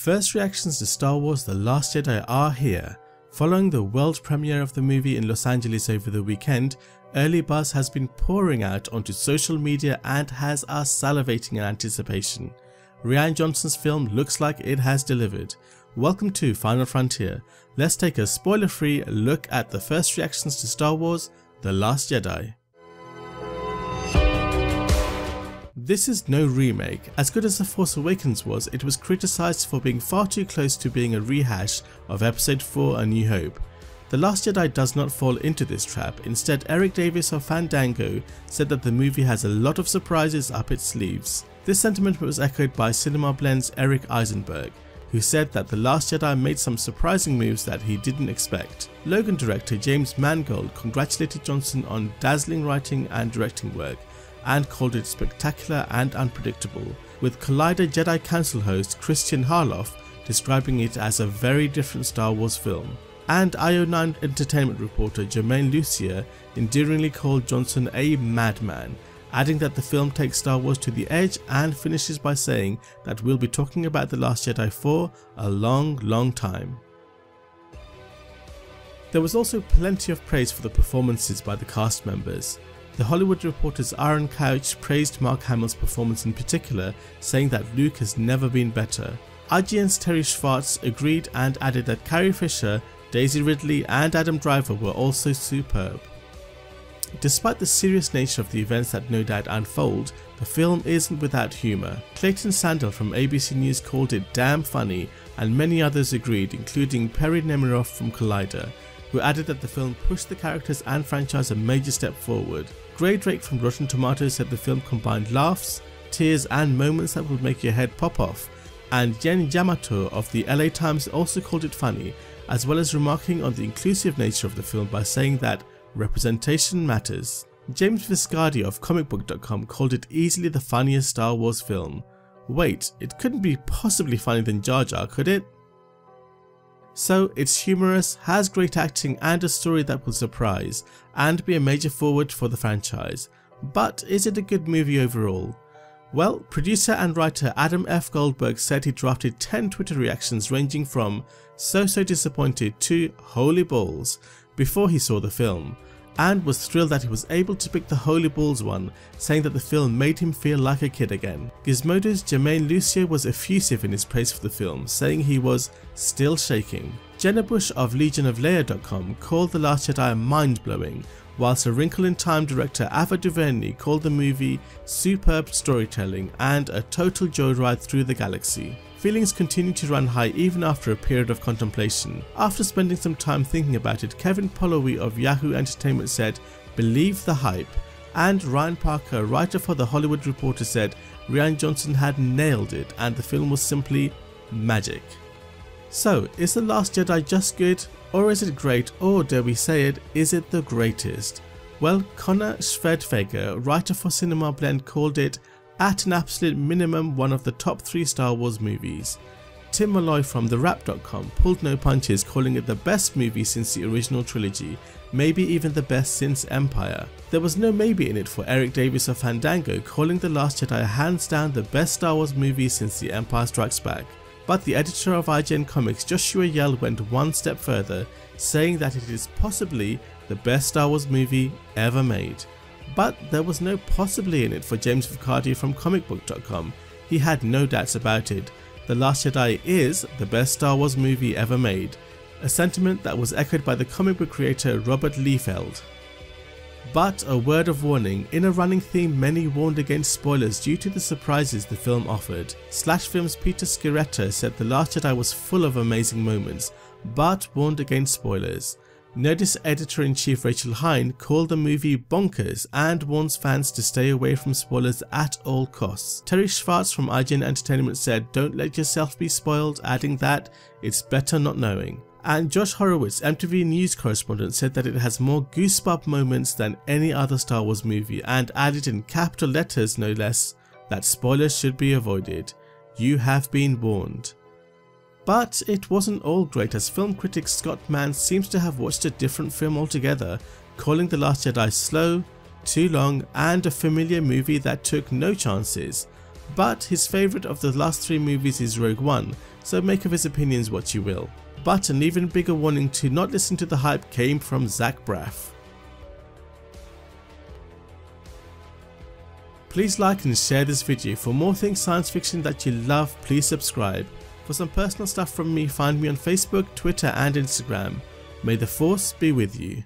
First reactions to Star Wars The Last Jedi are here. Following the world premiere of the movie in Los Angeles over the weekend, early buzz has been pouring out onto social media and has us salivating in anticipation. Rian Johnson's film looks like it has delivered. Welcome to Final Frontier. Let's take a spoiler-free look at the first reactions to Star Wars The Last Jedi. This is no remake. As good as The Force Awakens was, it was criticised for being far too close to being a rehash of Episode 4 A New Hope. The Last Jedi does not fall into this trap. Instead, Eric Davis of Fandango said that the movie has a lot of surprises up its sleeves. This sentiment was echoed by Cinema Blend's Eric Eisenberg, who said that The Last Jedi made some surprising moves that he didn't expect. Logan director James Mangold congratulated Johnson on dazzling writing and directing work, and called it spectacular and unpredictable, with Collider Jedi Council host Christian Harloff describing it as a very different Star Wars film. And IO9 entertainment reporter Jermaine Lucier endearingly called Johnson a madman, adding that the film takes Star Wars to the edge and finishes by saying that we'll be talking about The Last Jedi for a long time. There was also plenty of praise for the performances by the cast members. The Hollywood Reporter's Aaron Couch praised Mark Hamill's performance in particular, saying that Luke has never been better. IGN's Terry Schwartz agreed and added that Carrie Fisher, Daisy Ridley and Adam Driver were also superb. Despite the serious nature of the events that no doubt unfold, the film isn't without humour. Clayton Sandel from ABC News called it damn funny, and many others agreed, including Perry Nemiroff from Collider, who added that the film pushed the characters and franchise a major step forward. Gray Drake from Rotten Tomatoes said the film combined laughs, tears and moments that would make your head pop off, and Jen Yamato of the LA Times also called it funny, as well as remarking on the inclusive nature of the film by saying that representation matters. James Viscardi of comicbook.com called it easily the funniest Star Wars film. Wait, it couldn't be possibly funnier than Jar Jar, could it? So it's humorous, has great acting and a story that will surprise and be a major forward for the franchise. But is it a good movie overall? Well, producer and writer Adam F. Goldberg said he drafted 10 Twitter reactions ranging from so disappointed to holy balls before he saw the film, and was thrilled that he was able to pick the holy balls one, saying that the film made him feel like a kid again. Gizmodo's Jermaine Lucier was effusive in his praise for the film, saying he was still shaking. Jenna Bush of legionofleia.com called The Last Jedi mind-blowing, whilst A Wrinkle in Time director Ava DuVernay called the movie superb storytelling and a total joyride through the galaxy. Feelings continue to run high even after a period of contemplation. After spending some time thinking about it, Kevin Polloway of Yahoo Entertainment said, "Believe the hype," and Ryan Parker, writer for The Hollywood Reporter, said Rian Johnson had nailed it and the film was simply magic. So, is The Last Jedi just good, or is it great, or dare we say it, is it the greatest? Well, Connor Schwerdtfeger, writer for Cinema Blend, called it at an absolute minimum one of the top 3 Star Wars movies. Tim Malloy from TheWrap.com pulled no punches, calling it the best movie since the original trilogy, maybe even the best since Empire. There was no maybe in it for Eric Davis of Fandango, calling The Last Jedi hands down the best Star Wars movie since The Empire Strikes Back. But the editor of IGN Comics, Joshua Yell, went one step further, saying that it is possibly the best Star Wars movie ever made. But there was no possibly in it for James Viscardi from comicbook.com. He had no doubts about it. The Last Jedi is the best Star Wars movie ever made, a sentiment that was echoed by the comic book creator Robert Liefeld. But a word of warning, in a running theme many warned against spoilers due to the surprises the film offered. Slash Film's Peter Sciretta said The Last Jedi was full of amazing moments, but warned against spoilers. Nerdist editor-in-chief Rachel Hine called the movie bonkers and warns fans to stay away from spoilers at all costs. Terry Schwartz from IGN Entertainment said don't let yourself be spoiled, adding that it's better not knowing. And Josh Horowitz, MTV News correspondent, said that it has more goosebump moments than any other Star Wars movie, and added in capital letters no less that spoilers should be avoided. You have been warned. But it wasn't all great, as film critic Scott Mann seems to have watched a different film altogether, calling The Last Jedi slow, too long and a familiar movie that took no chances. but his favourite of the last 3 movies is Rogue One, so make of his opinions what you will. But an even bigger warning to not listen to the hype came from Zach Braff. Please like and share this video. For more things science fiction that you love, please subscribe. For some personal stuff from me, find me on Facebook, Twitter and Instagram. May the Force be with you.